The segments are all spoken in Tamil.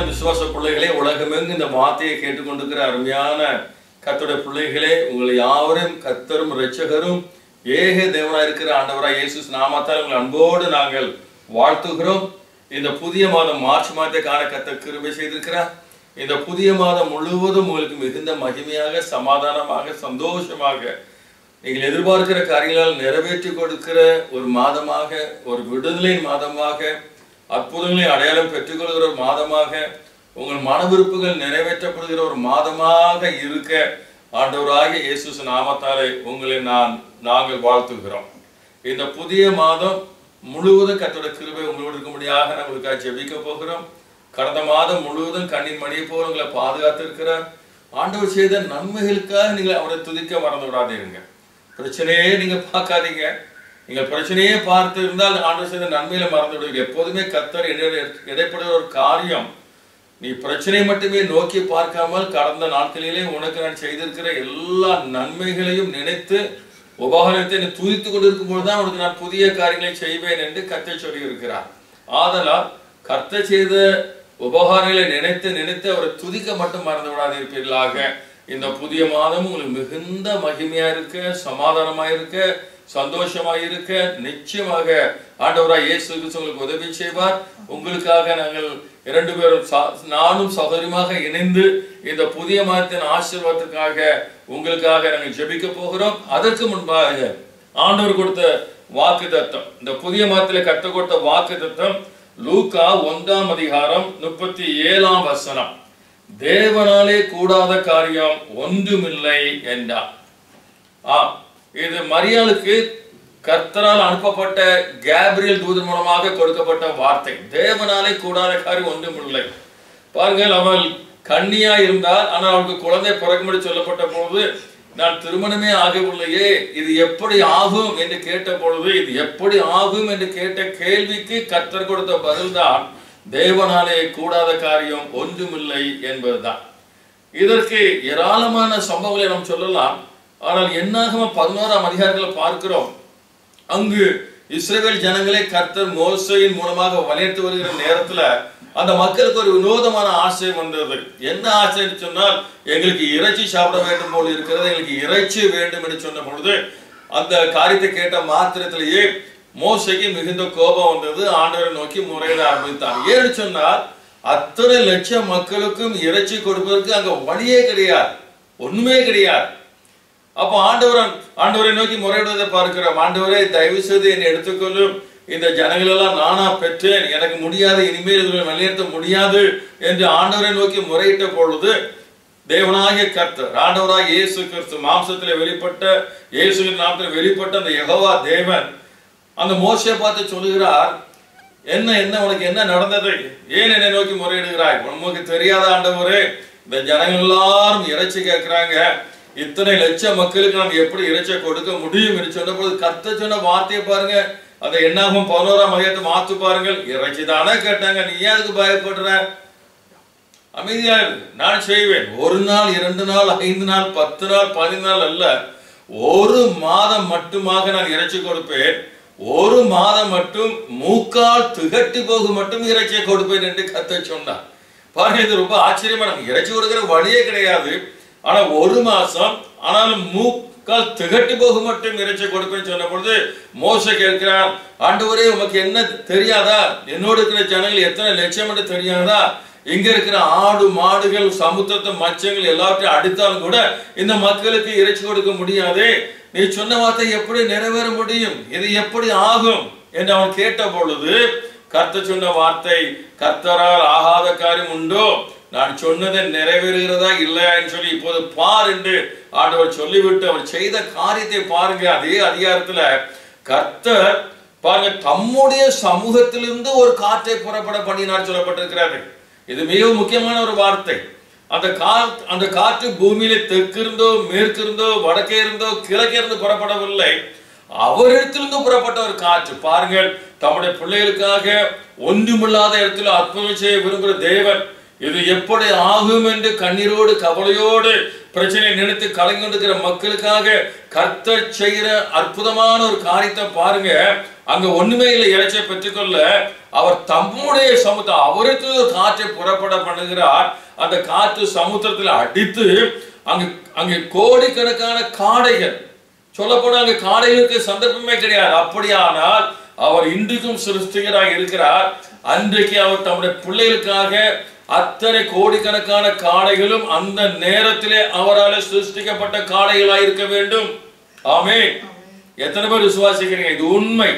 விசுவாச பிள்ளைகளே, உலகமெங்கு இந்த வார்த்தையை கேட்டுக்கொண்டிருக்கிற அருமையான கர்த்தருடைய பிள்ளைகளே, உங்களை யாவரும் கர்த்தரும் இரட்சகரும் ஏக தேவனாய் இருக்கிற ஆண்டவராய் இயேசு நாமத்தால் உங்கள் அன்போடு நாங்கள் வாழ்த்துகிறோம். இந்த புதிய மாதம் மார்ச் மாதத்தை காண கர்த்தர் கிருபை செய்திருக்கிறார். இந்த புதிய மாதம் முழுவதும் உங்களுக்கு மிகுந்த மகிமையாக, சமாதானமாக, சந்தோஷமாக நீங்கள் எதிர்பார்க்கிற காரியங்களால் நிறைவேற்றி கொடுக்கிற ஒரு மாதமாக, ஒரு விடுதலை மாதமாக, அற்புதங்களை அடையாளம் பெற்றுக்கொள்கிற ஒரு மாதமாக, உங்கள் மன விருப்புகள் நிறைவேற்றப்படுகிற ஒரு மாதமாக இருக்க ஆண்டவராகிய இயேசு நாமத்தாலே உங்களை நாங்கள் வாழ்த்துகிறோம். இந்த புதிய மாதம் முழுவதும் கர்த்தருடைய கிருபை உங்களோடு இருக்கும்படியாக நாங்கள் ஜெபிக்க போகிறோம். கடந்த மாதம் முழுவதும் கண்ணின் மணியை போல உங்களை பாதுகாத்து இருக்கிறார். ஆண்டவர் செய்த நன்மைகளுக்காக நீங்கள் அவரை துதிக்க மறந்து விடாதீங்க. பிரச்சனையே நீங்க பார்க்காதீங்க. நீங்கள் பிரச்சனையே பார்த்து இருந்தால் ஆண்டவர் செய்த நன்மையில மறந்து விடுவீங்க. எப்போதுமே கர்த்தர் இடைப்படுகிற ஒரு காரியம், நீ பிரச்சனை மட்டுமே நோக்கி பார்க்காமல் கடந்த நாட்களிலே உனக்கு நான் செய்திருக்கிற எல்லா நன்மைகளையும் நினைத்து உபகாரத்தை நீ துதித்து கொண்டிருக்கும் பொழுதுதான் உனக்கு நான் புதிய காரியங்களை செய்வேன் என்று கர்த்தர் சொல்லி இருக்கிறார். ஆதலால் கர்த்தர் செய்த உபகாரங்களை நினைத்து நினைத்து அவரை துதிக்க மட்டும் மறந்து விடாதிருப்பீர்களாக. இந்த புதிய மாதம் உங்களுக்கு மிகுந்த மகிமையா இருக்க, சமாதானமா இருக்க, சந்தோஷமாக இருக்க நிச்சயமாக ஆண்டவராய் இயேசு கிறிஸ்து உங்களுக்கு உதவி செய்வார். உங்களுக்காக நாங்கள் இரண்டு பேரும் நானும் சகோதரியுமாக இணைந்து இந்த புதிய மாதத்தின் ஆசீர்வாதத்துக்காக உங்களுக்காக நாங்கள் ஜெபிக்க போகிறோம். அதற்கு முன்பாக ஆண்டவர் கொடுத்த வாக்கு தத்தம், இந்த புதிய மாதத்திலே கற்றுக் கொடுத்த வாக்கு தத்தம் லூக்கா 1ஆம் அதிகாரம் 37ஆம் வசனம். தேவனாலே கூடாத காரியம் ஒன்றுமில்லை என்றார். இது மரியாளுக்கு கர்த்தரால் அனுப்பப்பட்ட கேப்ரியல் தூதன் மூலமாக கொடுக்கப்பட்ட வார்த்தை. தேவனாலே கூடாத காரியம் ஒன்றுமில்லை. பாருங்கள், அவள் கன்னியா இருந்தால், ஆனால் அவளுக்கு குழந்தை பிறக்கும்படி சொல்லப்பட்ட பொழுது நான் திருமணமே ஆகவில்லையே, இது எப்படி ஆகும் என்று கேட்ட பொழுது, இது எப்படி ஆகும் என்று கேட்ட கேள்விக்கு கர்த்தர் கொடுத்த பதில்தான் தேவனாலே கூடாத காரியம் ஒன்றுமில்லை என்பதுதான். இதற்கு ஏராளமான சம்பவங்களை நாம் சொல்லலாம். ஆனால் என்னாகமம் 11ஆம் அதிகாரத்தில் பார்க்கிறோம், அங்கு இஸ்ரவேல் ஜனங்களை கர்த்தர் மோசேயின் மூலமாக வழிநடத்தி வருகிற நேரத்துல அந்த மக்களுக்கு ஒரு வினோதமான ஆசை வந்தது. என்ன ஆசைன்னு சொன்னால், எங்களுக்கு இறைச்சி சாப்பிட வேண்டும் போல இருக்கிறது, எங்களுக்கு இறைச்சி வேண்டும் என்று சொன்ன பொழுது அந்த காரியத்தை கேட்ட மாத்திரத்திலேயே மோசேக்கு மிகுந்த கோபம் வந்தது. ஆண்டவரை நோக்கி முறையிட ஆரம்பித்தார். ஏன்னு சொன்னால், அத்தனை லட்சம் மக்களுக்கும் இறைச்சி கொடுப்பதற்கு அங்க வழியே கிடையாது, ஒண்ணுமே கிடையாது. அப்போ ஆண்டவரை நோக்கி முறையிடுவதை பார்க்கிறோம். ஆண்டவரே, தயவு செய்து என்னை எடுத்துக்கொள்ளும், இந்த ஜனங்கள் எல்லாம் நானா பெற்றேன், எனக்கு முடியாது, இனிமேல் இவர்களை வழிநடத்த முடியாது என்று ஆண்டவரை நோக்கி முறையிட்ட பொழுது தேவனாகிய கர்த்தர், ஆண்டவராகிய இயேசு கிறிஸ்து மாம்சத்திலே வெளிப்பட்ட, இயேசுவின் நாமத்திலே வெளிப்பட்ட அந்த யெகோவா தேவன் அந்த மோசேயை பார்த்து சொல்லுகிறார், என்ன உனக்கு என்ன நடந்தது, ஏன் என்னை நோக்கி முறையிடுகிறாய், உனக்கு தெரியாத ஆண்டவரே, இந்த ஜனங்கள் எல்லாரும் இறைச்சி கேட்கிறாங்க, இத்தனை லட்சம் மக்களுக்கு நம்ம எப்படி இறைச்சியை கொடுக்க முடியும் என்று சொன்ன போது கர்த்தர் சொன்ன வார்த்தையை பாருங்க. அந்த என்னாகும் 11ஆம் அதிகாரத்தை மாத்து பாருங்கள். இறைச்சி தானே கேட்டாங்க, நீ ஏன் அதுக்கு பயப்படுற, அமைதியா இருக்கு, நான் செய்வேன். 1 நாள் 2 நாள் 5 நாள் 10 நாள் 15 நாள் அல்ல, 1 மாதம் மட்டுமாக நான் இறைச்சி கொடுப்பேன், 1 மாதம் மட்டும் மூக்கால் திகட்டி போகும் மட்டும் இறைச்சியை கொடுப்பேன் என்று கர்த்தர் சொன்னார். பாருங்க, இது ரொம்ப ஆச்சரியமா, நமக்கு இறைச்சி கொடுக்கிற வழியே கிடையாது. ஆனா 1 மாசம் ஆனாலும் மூக்கால் திகட்டி போக மட்டும் இறைச்சி கொடுப்பேன்னு சொன்ன பொழுது மோசே கேட்கிறார், ஆண்டவரே, உமக்கு என்ன தெரியாதா, என்னோடு இருக்கிற ஜனங்கள் எத்தனை லட்சம் என்று தெரியாதா, இங்க இருக்கிற ஆடு மாடுகள் சமுத்திரத்தை மச்சங்கள் எல்லாத்தையும் அடித்தாலும் கூட இந்த மக்களுக்கு இறைச்சி கொடுக்க முடியாதே, நீ சொன்ன வார்த்தை எப்படி நிறைவேற முடியும், இது எப்படி ஆகும் என்று அவன் கேட்ட பொழுது கர்த்தர் சொன்ன வார்த்தை, கர்த்தரால் ஆகாத காரியம் உண்டோ, நான் சொன்னதை நிறைவேறுகிறதா இல்லையா என்று சொல்லி இப்போது பார் என்று ஆண்டவர் சொல்லிவிட்டு அவர் செய்த காரியத்தை பாருங்க. அதே அதிகாரத்துல கர்த்தர் பாருங்க, தம்முடைய சமூகத்திலிருந்து ஒரு காற்றை புறப்பட பண்ணினார் சொல்லப்பட்டிருக்கிறாரு. இது மிகவும் முக்கியமான ஒரு வார்த்தை. அந்த காற்று பூமியில தெற்கிருந்தோ மேற்கிருந்தோ வடக்கே இருந்தோ கிழக்கே இருந்து புறப்படவில்லை, அவரிடத்திலிருந்து புறப்பட்ட ஒரு காற்று. பாருங்கள், தம்முடைய பிள்ளைகளுக்காக ஒன்றுமில்லாத இடத்துல அற்புதம் செய்ய விரும்புகிற தேவன் இது எப்படி ஆகும் என்று கண்ணீரோடு கவலையோடு பிரச்சனை நினைத்து கலங்கி கொண்டிருக்கிற மக்களுக்காக கர்த்தர் செய்கிற அற்புதமான ஒரு காரியத்தை பாருங்க. அங்க ஒண்ணுமே இல்லை, இறைச்சை பெற்றுக்கொள்ள அவர் தம்முடைய சமுத்திரம் அவருக்கு ஒரு காற்றை புறப்பட பண்ணுகிறார். அந்த காற்று சமுத்திரத்தில் அடித்து அங்கே கோடிக்கணக்கான காடைகள், சொல்லப்போனா அங்க காடைகளுக்கு சந்தர்ப்பமே கிடையாது. அப்படியானால் அவர் இன்றைக்கும் சிருஷ்டிகராக இருக்கிறார். அன்றைக்கு அவர் தம்முடைய பிள்ளைகளுக்காக அத்தனை கோடிக்கணக்கான காடைகளும் அந்த நேரத்திலே அவரால் சிருஷ்டிக்கப்பட்ட காடைகளாக இருக்க வேண்டும். ஆமென். எத்தனை பேர் விசுவாசிக்கிறீங்க? இது உண்மை.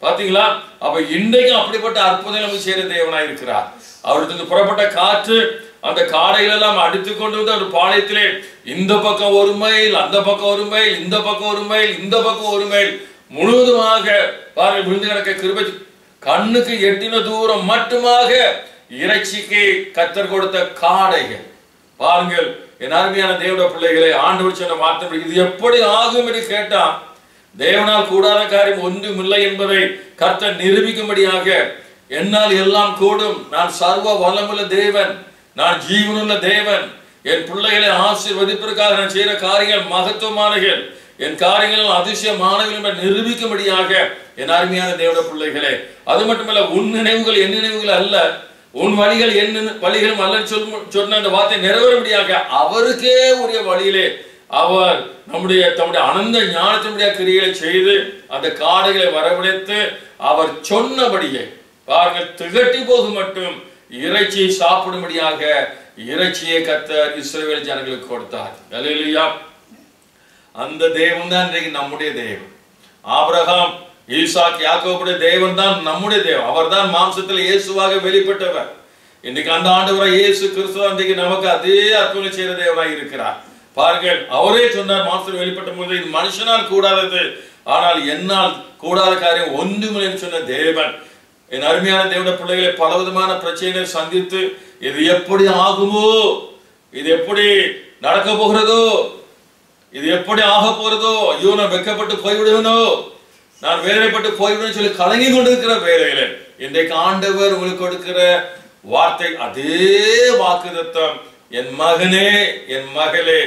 பாத்தீங்களா? அப்ப இன்றைக்கும் அப்படிப்பட்ட அற்புதம் நமக்கு செய்கிற தேவனாய் இருக்கிறார். அவருக்கு புறப்பட்ட காற்று அந்த காடைகள் எல்லாம் அடித்துக் கொண்டு வந்து அவர் பாளையத்திலே இந்த பக்கம் ஒரு மைல், அந்த பக்கம் ஒரு மைல், இந்த பக்கம் ஒரு மைல், இந்த பக்கம் ஒரு மைல் முழுவதுமாக பாருங்கள் விழுந்து கிடக்க கிருபை கண்ணுக்கு எட்டின தூரம் மட்டுமாக இறைச்சிக்கு கர்த்தர் கொடுத்த காடைகள். பாருங்கள் என் அருமையான தேவனுடைய பிள்ளைகளை, ஆண்டவர் சொன்ன வார்த்தை இது எப்படி ஆகும் என்று கேட்டா, தேவனால் கூடாத காரியம் ஒன்றும் இல்லை என்பதை கர்த்தர் நிரூபிக்கும்படியாக என்னால் எல்லாம் கூடும், நான் சர்வ வல்லமுள்ள தேவன், நான் ஜீவனுள்ள தேவன், என் பிள்ளைகளை ஆசீர்வதிப்பதற்காக நான் செய்கிற காரியங்கள் மகத்துவமானகள், என் காரியங்கள் அதிசயமானவர்கள் என்று நிரூபிக்கும்படியாக என் அருமையான தேவனுடைய பிள்ளைகளே, அது மட்டுமல்ல உன் நினைவுகள் என் நினைவுகள் அல்ல, உன் வழிகள் என் வழிகளும் அல்ல சொன்ன அந்த வார்த்தை நிறைவேறும்படியாக அவருக்கே உரிய வழியிலே அவர் தம்முடைய அனந்த ஞானத்தினுடைய கிரியைகளை செய்து அந்த காடைகளை வரவழைத்து அவர் சொன்னபடியே பாருங்கள் திகட்டி போகும் மட்டும் இறைச்சியை சாப்பிடும்படியாக இறைச்சியை கர்த்தர் இஸ்ரவேல் ஜனங்களுக்கு கொடுத்தார். அல்லேலூயா. அந்த தேவன் தான் இன்றைக்கு நம்முடைய தேவன். ஆபிரகாம், ஈசாக், யாக்கோபுடைய தேவன் தான் நம்முடைய தேவன். அவர் தான் மாம்சத்தில் இயேசுவாக வெளிப்பட்டவர். இன்னைக்கு அந்த ஆண்டவராய் இயேசு கிறிஸ்து இன்றைக்கு நமக்கு அதே அற்புதம் செய்கிற தேவனாய் இருக்கிறார். பாருங்கள், அவரே சொன்னார் மாம்சத்தில் வெளிப்பட்ட போது இது மனுஷனால் கூடாதது, ஆனால் என்னால் கூடாத காரியம் ஒன்றுமில்லை என்று சொன்ன தேவன். என் அருமையான தேவனுடைய பிள்ளைகளை பலவிதமான பிரச்சனைகளை சந்தித்து இது எப்படி ஆகுமோ, இது எப்படி நடக்க போகிறதோ, இது எப்படி ஆக போறதோ, ஐயோ நான் வெக்கப்பட்டு போய்விடுவனோ, நான் வேலைப்பட்டு போய்விடுன்னு சொல்லி கலங்கி கொண்டிருக்கிற வேலையில இன்றைக்கு ஆண்டவர் உங்களுக்கு கொடுக்கிற வார்த்தை அதே வாக்குத்தத்தம், என் மகனே என் மகளே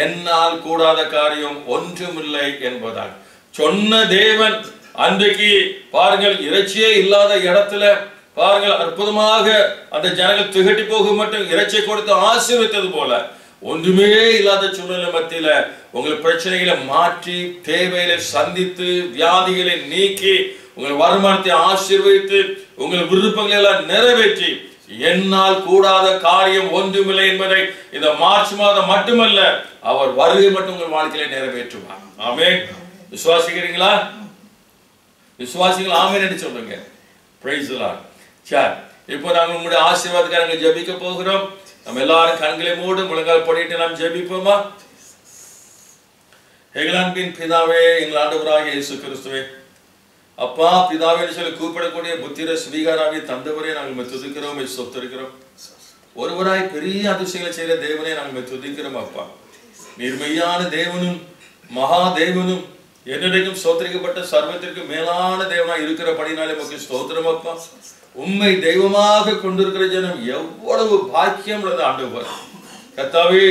என்னால் கூடாத காரியம் ஒன்றுமில்லை என்பதாக சொன்ன தேவன். அன்றைக்கு பாருங்கள் இறைச்சியே இல்லாத இடத்துல பாருங்கள் அற்புதமாக அந்த ஜனங்கள் திகட்டி போக மட்டும் இறைச்சியை கொடுத்து ஆசீர்வதித்தது போல ஒன்றுமே இல்லாத சூழ்நிலை மத்தியில உங்கள் பிரச்சனைகளை மாற்றி தேவைகளை சந்தித்து வியாதிகளை நீக்கி உங்கள் வருமானத்தை ஆசீர்வதித்து உங்கள் விருப்பங்களை எல்லாம் நிறைவேற்றி என்னால் கூடாத காரியம் ஒன்றுமில்லை என்பதை இந்த மார்ச் மாதம் மட்டுமல்ல அவர் வருகை மட்டும் உங்கள் வாழ்க்கையில நிறைவேற்றுவார். ஆமென். விசுவாசிக்கிறீங்களா? விசுவாசிகள் ஆமென் என்று சொல்லுங்க. Praise the Lord. சரி, இப்போ நாங்கள் உங்களுடைய ஆசீர்வாதத்துக்காக ஜெபிக்க போகிறோம். நம்ம எல்லாரும் கண்களை மூடு முழங்கால் படிட்டு நாம் ஜெபிப்போமா? எங்கள் அன்பின் பிதாவே, எங்கள் ஆண்டவராகிய இயேசு கிறிஸ்துவே, அப்பா பிதாவே சொல்லி கூப்பிடக்கூடிய புத்திர ஸ்வீகாராவை தந்தவரே நாங்கள் துதிக்கிறோம், சொத்திருக்கிறோம். ஒருவராய் பெரிய அதிசயங்களை செய்கிற தேவனே நாங்கள் துதிக்கிறோம். அப்பா நீர் மெய்யான தேவனும் மகா தேவனும் என்னிடையும் ஸ்தோத்திரிக்கப்பட்ட சர்வத்திற்கு மேலான தேவனாய் இருக்கிறபடினாலே உமக்கு ஸ்தோத்திரம். அப்பா உம்மை தெய்வமாக கொண்டிருக்கிற ஜனம் எவ்வளவு பாக்கியம் உள்ளது ஆண்டவர். கர்த்தாவே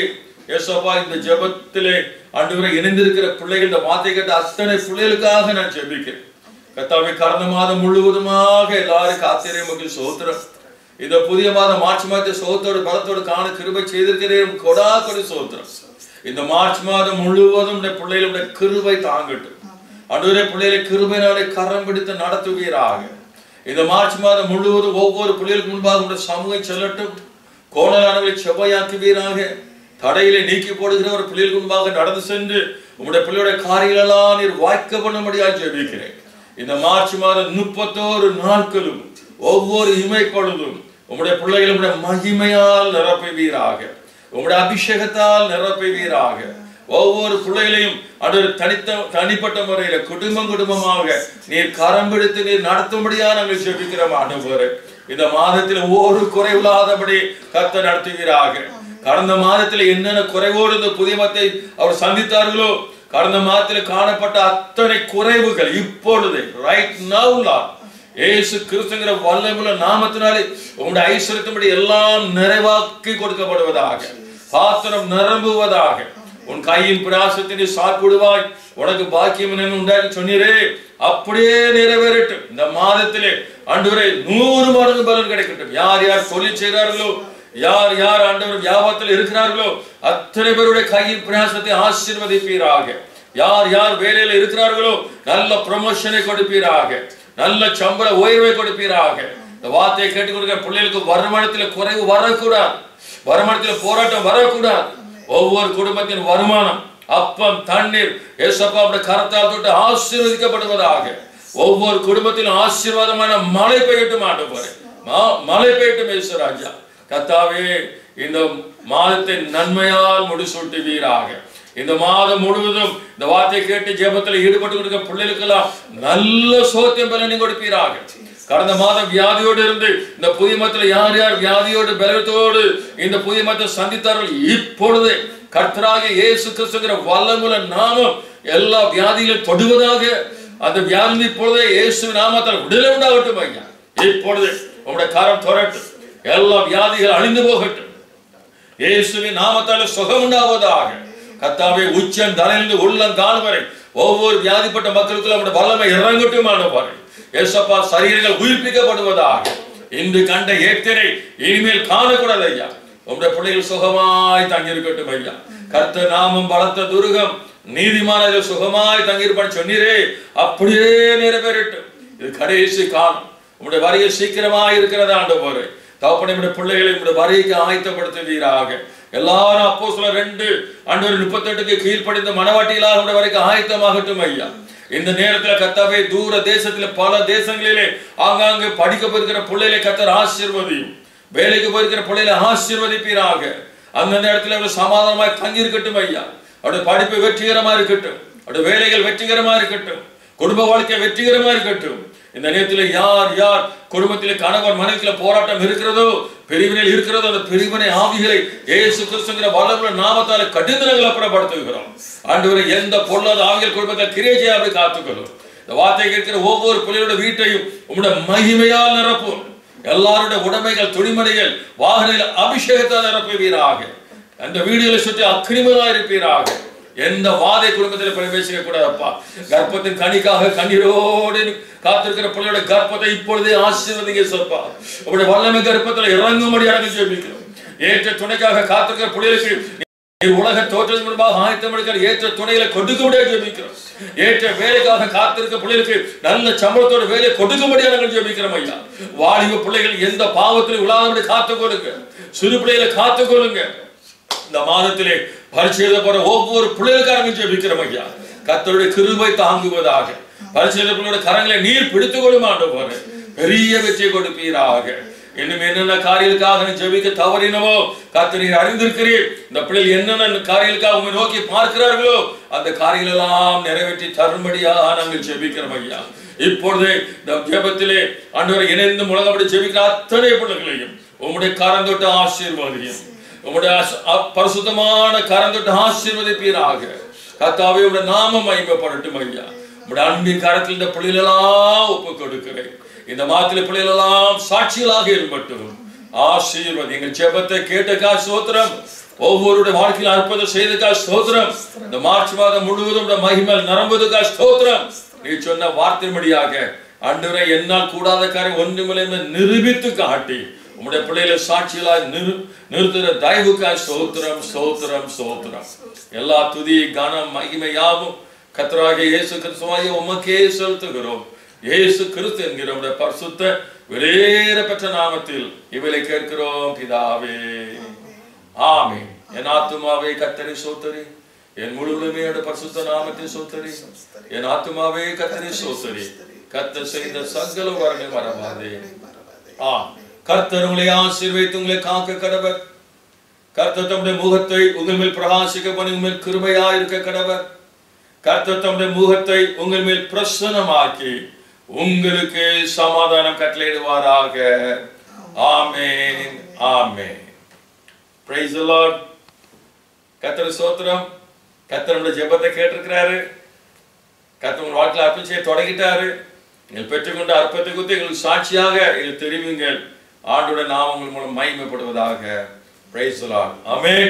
ஏசப்பா, இந்த ஜெபத்திலே ஆண்டவரை இணைந்திருக்கிற பிள்ளைகள் இந்த வார்த்தை கேட்ட அத்தனை பிள்ளைகளுக்காக நான் ஜெபிக்கிறேன். கர்த்தாவே கடந்த மாதம் முழுவதுமாக எல்லாரும் காத்திரே உமக்கு ஸ்தோத்திரம். இந்த புதிய மாதம் மார்ச் மாதத்தை சோத்தோடு பலத்தோடு காண கிருபை செய்திருக்கிறேன். கொடா கொடி ஸ்தோத்திரம். இந்த மார்ச் மாதம் முழுவதும் பிள்ளைகளுடைய கிருபை தாங்கட்டும். ஆண்டவரே பிள்ளைகளை கிருபையினாலே கரம் பிடித்து நடத்துவீராக. இந்த மார்ச் மாதம் முழுவதும் ஒவ்வொரு பிள்ளைகளுக்கு முன்பாக உங்களுடைய சமூகம் செல்லட்டும். கோணலானவர்களை செவ்வாயாக்குவீராக. தடையிலே நீக்கி போடுகிற ஒரு பிள்ளைகளுக்கு முன்பாக நடந்து சென்று உங்களுடைய பிள்ளையுடைய காரியங்களெல்லாம் நீர் வாய்க்க பண்ணும்படியாக ஜெபிக்கிறேன். இந்த மார்ச் மாதம் 31 நாட்களும் ஒவ்வொரு இமை பொழுதும் உங்களுடைய பிள்ளைகளுடைய மகிமையால் நிரப்புவீராக. உங்களுடைய அபிஷேகத்தால் நிரப்புவீராக. ஒவ்வொரு பிள்ளைகளையும் அது தனிப்பட்ட முறையில குடும்பமாக நீர் கரம் பிடித்து நீர் நடத்தும்படியா நாங்கள் ஜெபிக்கிறோம். ஆண்டவரே இந்த மாதத்தில் ஒரு குறைவில்லாதபடி கர்த்தர் நடத்துவீராக. கடந்த மாதத்தில் என்னென்ன குறைவோடு இந்த புதிய மத்தை அவர் சந்தித்தார்களோ, கடந்த மாதத்தில் காணப்பட்ட அத்தனை குறைவுகள் இப்பொழுது ரைட் நவ் லார்ட் இயேசு கிறிஸ்துங்கிற வல்லமையுள்ள நாமத்தினாலே உங்களுடைய ஐஸ்வர்யத்தின்படி எல்லாம் நிறைவாக்கி கொடுக்கப்படுவதாக, பாத்திரம் நிரம்புவதாக. உன் கையின் பிரயாசத்தினை சாப்பிடுவாய், உனக்கு பாக்கியம் என்ன உண்டாகி சொன்னீரே, அப்படியே நிறைவேறட்டும். இந்த மாதத்திலே ஆண்டவரே 100 மடங்கு பலன் கிடைக்கட்டும். யார் யார் தொழில் செய்கிறார்களோ, யார் யார் ஆண்டவர் வியாபாரத்தில் இருக்கிறார்களோ, அத்தனை பேருடைய கையின் பிரயாசத்தை ஆசீர்வதிப்பீராக. யார் யார் வேலையில் இருக்கிறார்களோ, நல்ல ப்ரமோஷனை கொடுப்பீராக, நல்ல சம்பள உயர்வை கொடுப்பீராக. இந்த வார்த்தையை கேட்டுக் கொடுக்கிற பிள்ளைகளுக்கு வருமானத்தில் குறைவு வரக்கூடாது, வருமானத்தில் போராட்டம் வரக்கூடாது. ஒவ்வொரு குடும்பத்தின் வருமானம், அப்பம், தண்ணீர் ஏசப்பாவுடைய கரத்தால் தொட்டு ஆசீர்வதிக்கப்படுவதாக. ஒவ்வொரு குடும்பத்திலும் ஆசீர்வாதமான மழை பெய்யட்டும் ஆண்டவரே, மழை பெய்யட்டும் இயேசுராஜா. கர்த்தாவே, இந்த மாதத்தை நன்மையால் முடிசூட்டுவீராக. இந்த மாதம் முழுவதும் இந்த வார்த்தை கேட்டு ஜெபத்தில் ஈடுபட்டு கொடுக்க பிள்ளைகளுக்கெல்லாம் நல்ல சோத்தியம் பலனை கொடுப்பீராக. கடந்த மாதம் வியாதியோடு இருந்து இந்த புதிய மதத்தில் யார் யார் வியாதியோடு பலத்தோடு இந்த புதிய மதத்தை சந்தித்தார்கள், இப்பொழுது கர்த்தராகிய இயேசு கிறிஸ்துவின் வல்லமையுள்ள நாமம் எல்லா வியாதிகளையும் தொடுவதாக. அந்த வியாதி இப்பொழுதே இயேசுவின் நாமத்தால் விடுதலை உண்டாகட்டும் ஐயா. இப்பொழுது உங்களுடைய கரம் தொடரட்டும், எல்லா வியாதிகள் அழிந்து போகட்டும், இயேசுவின் நாமத்தால் சுகம் உண்டாவதாக. கர்த்தாவே, உச்சம் தலையிலிருந்து உள்ளங்கால் வரை ஒவ்வொரு வியாதிப்பட்ட மக்களுக்கு நம்முடைய வல்லமை இறங்கட்டும் ஆண்டவரே. ஏசப்பா, சரீரங்கள் உயிர்ப்பிக்கப்படுவதாக. இன்று கண்ட ஏற்கனவே இனிமேல் காணக்கூடாது ஐயா. உங்களுடைய பிள்ளைகள் சுகமாய் தங்கியிருக்கட்டும் ஐயா. கர்த்தர் நாமம் பலத்த துருகம், நீதிமான சுகமாய் தங்கியிருப்பான்னு சொன்னீரே, அப்படியே நிறைவேறட்டும். இது கடைசி காலம், உங்களுடைய வருகை சீக்கிரமாய் இருக்கிறதா ஆண்டவரே. தகப்பனே, நம்முடைய பிள்ளைகளை நம்முடைய வருகைக்கு ஆயத்தப்படுத்துவீராக. எல்லாரும் அப்போஸ்தலர் 2:38 கீழ்ப்படிந்த மனவாட்டிகளாக நம்முடைய வரைக்கும் ஆயத்தமாகட்டும் ஐயா. இந்த நேரத்தில் கர்த்தாவே, தூர தேசத்தில் பல தேசங்களிலே ஆங்காங்கு படிக்க போயிருக்கிற பிள்ளைகளை கர்த்தர் ஆசீர்வதியும், வேலைக்கு போயிருக்கிற பிள்ளைகளை ஆசீர்வதிப்பீராக. அந்தந்த இடத்துல அவர்கள் சமாதானமாய் தங்கி இருக்கட்டும் ஐயா. அவருடைய படிப்பு வெற்றிகரமா இருக்கட்டும், அவருடைய வேலைகள் வெற்றிகரமா இருக்கட்டும், குடும்ப வாழ்க்கை வெற்றிகரமா இருக்கட்டும். இந்த நேரத்தில் யார் யார் குடும்பத்தில் கணவன் மனைவியில் போராட்டம் இருக்கிறதோ, பிரிவினையில் இருக்கிறதோ, அந்த பிரிவினை ஆவிகளை இயேசு கிறிஸ்துவின் வல்லமையுள்ள நாமத்தால் கடிந்து அப்புறப்படுத்துகிறோம் ஆண்டவரே. எந்த பொல்லாத ஆவிகள் குடும்பத்தில் கிரியை செய்யாம காத்துக்கொள்ளும். இந்த வார்த்தை கேட்கிற ஒவ்வொரு பிள்ளையோட வீட்டையும் உங்களுடைய மகிமையால் நிரப்பும். எல்லாருடைய உடைமைகள், துணிமணிகள், வாகனங்கள் அபிஷேகத்தால் நிரப்புவீராக. அந்த வீடுகளை சுற்றி அக்கினிமலா இருப்பீராக. எந்த வாதை குடும்பத்தில் பிரவேசிக்க கூடாதப்பா. கர்ப்பத்தின் கனிக்காக கண்ணீரோடு காத்திருக்கிற பிள்ளையோட கர்ப்பத்தை இப்பொழுதே ஆசீர்வதிங்க சொல்பா. உங்களுடைய வல்லமை கர்ப்பத்தில் இறங்கும்படியாக ஜெபிக்கிறோம். ஏற்ற துணைக்காக காத்திருக்கிற பிள்ளைகளுக்கு உலக தோற்றத்தின் முன்பாக ஆயத்தம் எடுக்கிற ஏற்ற துணைகளை கொடுக்கும்படியாக ஜெபிக்கிறோம். ஏற்ற வேலைக்காக காத்திருக்க பிள்ளைகளுக்கு நல்ல சம்பளத்தோட வேலையை கொடுக்கும்படியாக நாங்கள் ஜெபிக்கிறோம் ஐயா. வாலிப பிள்ளைகள் எந்த பாவத்திலும் விழாதபடி காத்துக்கொள்ளுங்க, சிறு பிள்ளைகளை காத்துக்கொள்ளுங்க. இந்த மாதத்திலே பரிசு போற ஒவ்வொரு பிள்ளைகளுக்காக ஜெபிக்கிறோம் ஐயா. கர்த்தருடைய கிருபை தாங்குவதாக. பரிசு பிள்ளையோட கரங்களை நீர் பிடித்துக் கொள்ளும் ஆண்டவரே. பெரிய வெற்றியை கொடுப்பீராக. இன்னும் என்னென்ன காரியங்களுக்காக ஜெபிக்க தவறினவோ கர்த்தர் நீர் அறிந்திருக்கிறீர். இந்த பிள்ளைகள் என்னென்ன காரியங்களுக்காக உங்களை நோக்கி பார்க்கிறார்களோ அந்த காரியங்கள் எல்லாம் நிறைவேற்றி தரும்படியாக நாங்கள் ஜெபிக்கிறோம் ஐயா. இப்பொழுது இந்த ஜெபத்திலே ஆண்டவரை இணைந்து முழங்கப்படி ஜெபிக்கிற அத்தனை பிள்ளைகளையும் உங்களுடைய கரம் தொட்டு ஆசீர்வதியும், உங்களுடைய பரிசுத்தமான கரம் தொட்டு ஆசீர்வதிப்பீராக. கர்த்தாவே, உங்களுடைய நாமம் மகிமைப்படட்டும் ஐயா. உங்களுடைய அன்பின் கரத்தில் இந்த பிள்ளைகளெல்லாம் ஒப்பு கொடுக்கிறேன். இந்த மாதத்தில் பிள்ளைகளெல்லாம் சாட்சிகளாக ஏற்பட்டும் ஆசீர்வாதம். எங்கள் ஜெபத்தை கேட்டக்கா ஸ்தோத்திரம். ஒவ்வொருடைய வாழ்க்கையில் அற்புதம் செய்தக்கா ஸ்தோத்திரம். இந்த மார்ச் மாதம் முழுவதும் மகிமையில் நிரம்புவதற்கா ஸ்தோத்திரம். நீ சொன்ன வார்த்தையின்படியாக ஆண்டவரே, என்னால் கூடாத காரியம் ஒன்றுமில்லை என்று நிரூபித்து காட்டி உம்முடைய பிள்ளைகளை சாட்சிகளாய் நிறுத்துகிற தயவுக்காய் ஸ்தோத்திரம், ஸ்தோத்திரம், ஸ்தோத்திரம். எல்லா துதி, கனம், மகிமை யாவும் கர்த்தராகிய இயேசு கிறிஸ்துவாகிய உமக்கே செலுத்துகிறோம். இயேசு கிறிஸ்து என்கிற உம்முடைய பரிசுத்த விலையேற பெற்ற நாமத்தில் இவளை கேட்கிறோம் பிதாவே, ஆமென். என் ஆத்துமாவே கர்த்தரை ஸ்தோத்திரி, என் முழுமையோட பரிசுத்த நாமத்தை ஸ்தோத்திரி. என் ஆத்துமாவே கர்த்தரை ஸ்தோத்திரி, கர்த்தர் செய்த சகல வரங்களை மறவாதே. கர்த்தர் உங்களை ஆசீர்வதித்து உங்களை காக்க கடவர். கர்த்தர் தம்முடைய முகத்தை உங்கள் மேல் பிரகாசிக்க பண்ணி உங்கள் மேல் கிருபையா இருக்க கடவர். கர்த்தர் தம்முடைய முகத்தை உங்கள் மேல் பிரசன்னமாக்கி உங்களுக்கு சமாதானம் கட்டளையிடுவாராக. ஆமென், ஆமென். Praise the Lord. கர்த்தர் ஸ்தோத்திரம். கர்த்தர் நம்முடைய ஜெபத்தை கேட்டிருக்கிறாரு. கர்த்தர் உங்கள் வாழ்க்கையில் அற்புதம் செய்ய தொடங்கிட்டாரு. நீங்கள் பெற்றுக்கொண்ட அற்புதத்தை குறித்து எங்களுக்கு சாட்சியாக இதில் தெரிவிங்கள். ஆண்டோட நாமங்கள் மூலம் மகிமைப்படுவதாக. Praise the Lord. Amen.